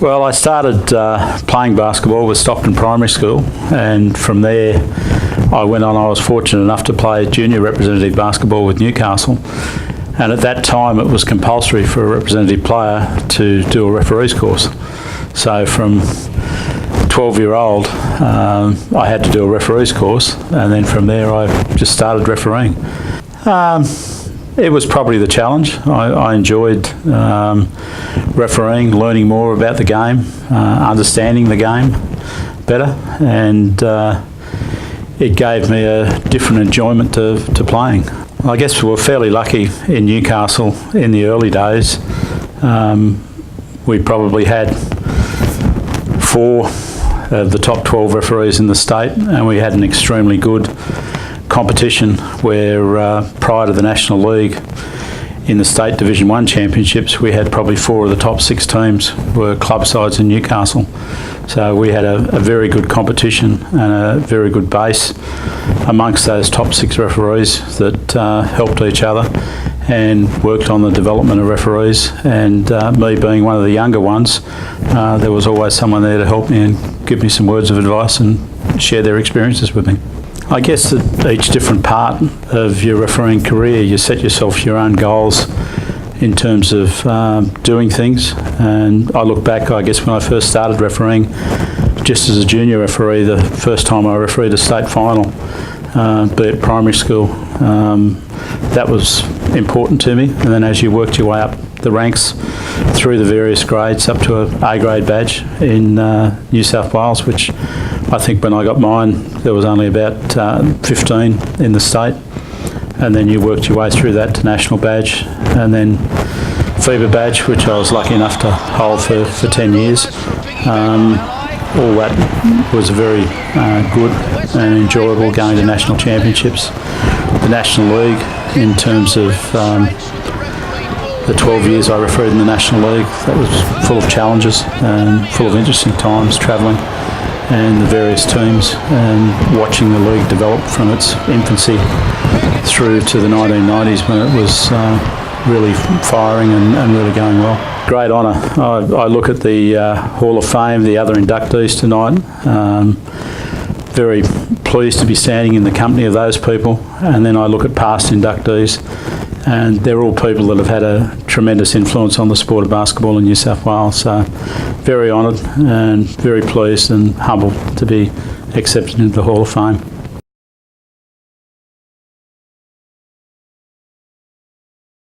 Well, I started playing basketball with Stockton Primary School, and from there I went on. I was fortunate enough to play junior representative basketball with Newcastle, and at that time it was compulsory for a representative player to do a referees course. So from 12-year-old I had to do a referees course, and then from there I just started refereeing. It was probably the challenge. I enjoyed refereeing, learning more about the game, understanding the game better, and it gave me a different enjoyment to playing. I guess we were fairly lucky in Newcastle in the early days. We probably had 4 of the top 12 referees in the state, and we had an extremely good competition where prior to the National League in the State Division 1 Championships, we had probably 4 of the top 6 teams were club sides in Newcastle. So we had a very good competition and a very good base amongst those top 6 referees that helped each other and worked on the development of referees. And me being one of the younger ones, there was always someone there to help me and give me some words of advice and share their experiences with me. I guess at each different part of your refereeing career, you set yourself your own goals in terms of doing things. And I look back, I guess when I first started refereeing, just as a junior referee, the first time I refereed a state final, be it primary school, that was important to me. And then as you worked your way up the ranks through the various grades up to an A grade badge in New South Wales, which I think when I got mine there was only about 15 in the state, and then you worked your way through that to national badge, and then FIBA badge, which I was lucky enough to hold for 10 years. All that was very good and enjoyable, going to national championships. The National League, in terms of the 12 years I refereed in the National League, that was full of challenges and full of interesting times travelling and the various teams, and watching the league develop from its infancy through to the 1990s when it was really firing and really going well. Great honour. I look at the Hall of Fame, the other inductees tonight. Very pleased to be standing in the company of those people, and then I look at past inductees, and they're all people that have had a tremendous influence on the sport of basketball in New South Wales. So very honoured and very pleased and humbled to be accepted into the Hall of Fame.